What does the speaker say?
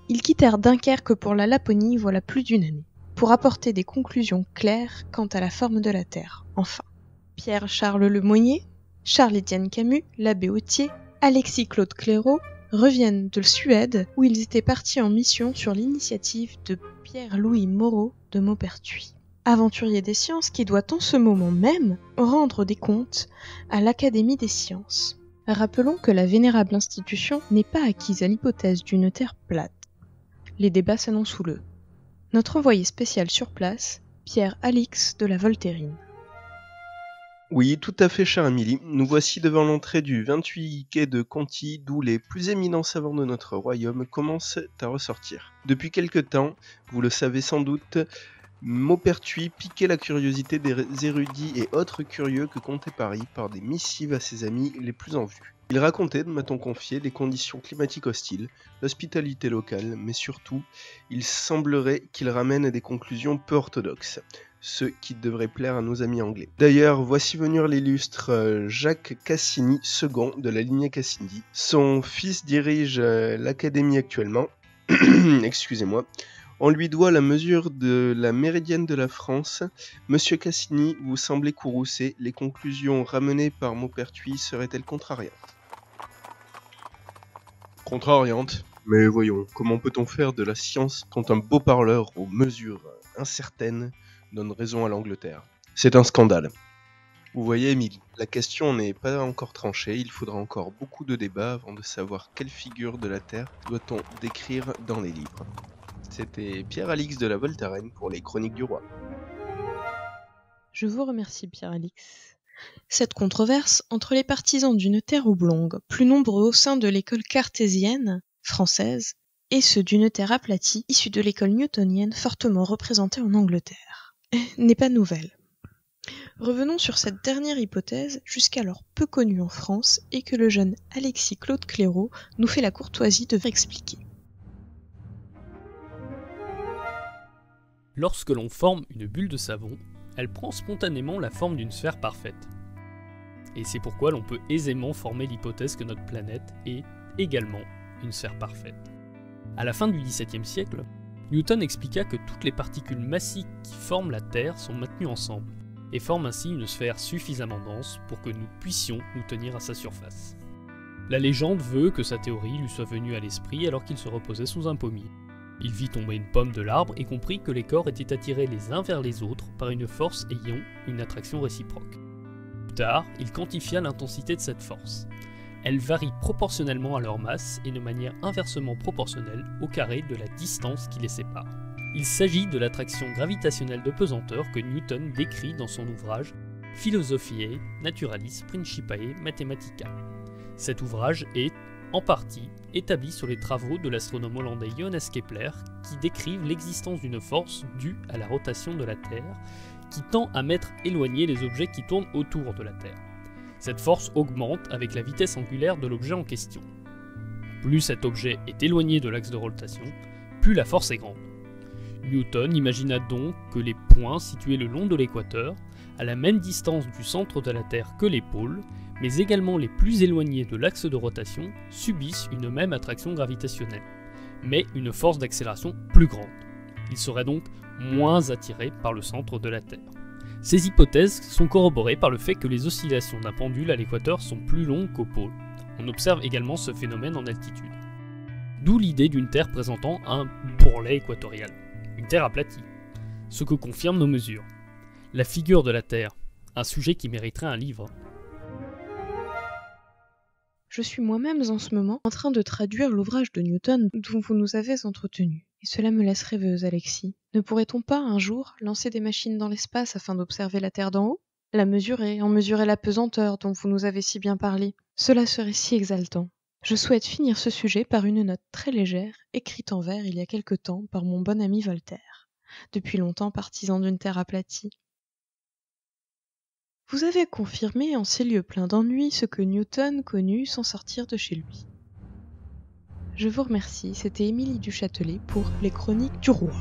Ils quittèrent Dunkerque pour la Laponie voilà plus d'une année, pour apporter des conclusions claires quant à la forme de la Terre, enfin. Pierre-Charles Lemonnier, Charles-Étienne Camus, l'abbé Autier, Alexis-Claude Clairaut reviennent de Suède où ils étaient partis en mission sur l'initiative de Pierre-Louis Moreau de Maupertuis, aventurier des sciences qui doit en ce moment même rendre des comptes à l'Académie des sciences. Rappelons que la vénérable institution n'est pas acquise à l'hypothèse d'une Terre plate. Les débats s'annoncent houleux. Notre envoyé spécial sur place, Pierre Alix de la Voltairine. Oui, tout à fait, chère Amélie. Nous voici devant l'entrée du 28 quai de Conti, d'où les plus éminents savants de notre royaume commencent à ressortir. Depuis quelque temps, vous le savez sans doute, Maupertuis piquait la curiosité des érudits et autres curieux que comptait Paris par des missives à ses amis les plus en vue. Il racontait, m'a-t-on confié, les conditions climatiques hostiles, l'hospitalité locale, mais surtout, il semblerait qu'il ramène des conclusions peu orthodoxes, ce qui devrait plaire à nos amis anglais. D'ailleurs, voici venir l'illustre Jacques Cassini II de la lignée Cassini. Son fils dirige l'académie actuellement. Excusez-moi. On lui doit la mesure de la méridienne de la France. Monsieur Cassini, vous semblez courroucé. Les conclusions ramenées par Maupertuis seraient-elles contrariantes? Contrariantes? Mais voyons, comment peut-on faire de la science quand un beau parleur aux mesures incertaines donne raison à l'Angleterre? C'est un scandale. Vous voyez, Émilie, la question n'est pas encore tranchée. Il faudra encore beaucoup de débats avant de savoir quelle figure de la Terre doit-on décrire dans les livres. C'était Pierre Alix de la Voltairine pour les Chroniques du Roi. Je vous remercie, Pierre Alix. Cette controverse entre les partisans d'une Terre oblongue, plus nombreux au sein de l'école cartésienne française, et ceux d'une Terre aplatie, issue de l'école newtonienne fortement représentée en Angleterre, n'est pas nouvelle. Revenons sur cette dernière hypothèse, jusqu'alors peu connue en France, et que le jeune Alexis-Claude Clairaut nous fait la courtoisie de expliquer. Lorsque l'on forme une bulle de savon, elle prend spontanément la forme d'une sphère parfaite. Et c'est pourquoi l'on peut aisément former l'hypothèse que notre planète est également une sphère parfaite. À la fin du XVIIe siècle, Newton expliqua que toutes les particules massiques qui forment la Terre sont maintenues ensemble, et forment ainsi une sphère suffisamment dense pour que nous puissions nous tenir à sa surface. La légende veut que sa théorie lui soit venue à l'esprit alors qu'il se reposait sous un pommier. Il vit tomber une pomme de l'arbre et comprit que les corps étaient attirés les uns vers les autres par une force ayant une attraction réciproque. Plus tard, il quantifia l'intensité de cette force. Elle varie proportionnellement à leur masse et de manière inversement proportionnelle au carré de la distance qui les sépare. Il s'agit de l'attraction gravitationnelle de pesanteur que Newton décrit dans son ouvrage Philosophiae Naturalis Principiae Mathematica. Cet ouvrage est, en partie, établi sur les travaux de l'astronome hollandais Johannes Kepler qui décrivent l'existence d'une force due à la rotation de la Terre qui tend à mettre éloignés les objets qui tournent autour de la Terre. Cette force augmente avec la vitesse angulaire de l'objet en question. Plus cet objet est éloigné de l'axe de rotation, plus la force est grande. Newton imagina donc que les points situés le long de l'équateur, à la même distance du centre de la Terre que les pôles, mais également les plus éloignés de l'axe de rotation, subissent une même attraction gravitationnelle, mais une force d'accélération plus grande. Ils seraient donc moins attirés par le centre de la Terre. Ces hypothèses sont corroborées par le fait que les oscillations d'un pendule à l'équateur sont plus longues qu'au pôle. On observe également ce phénomène en altitude. D'où l'idée d'une Terre présentant un bourrelet équatorial, une Terre aplatie, ce que confirment nos mesures. La figure de la Terre, un sujet qui mériterait un livre. Je suis moi-même en ce moment en train de traduire l'ouvrage de Newton dont vous nous avez entretenu. Et cela me laisse rêveuse, Alexis. Ne pourrait-on pas, un jour, lancer des machines dans l'espace afin d'observer la Terre d'en haut? La mesurer, en mesurer la pesanteur dont vous nous avez si bien parlé. Cela serait si exaltant. Je souhaite finir ce sujet par une note très légère, écrite en vers il y a quelque temps par mon bon ami Voltaire, depuis longtemps partisan d'une Terre aplatie. Vous avez confirmé en ces lieux pleins d'ennui ce que Newton connut sans sortir de chez lui. Je vous remercie, c'était Émilie du Châtelet pour les Chroniques du Roi.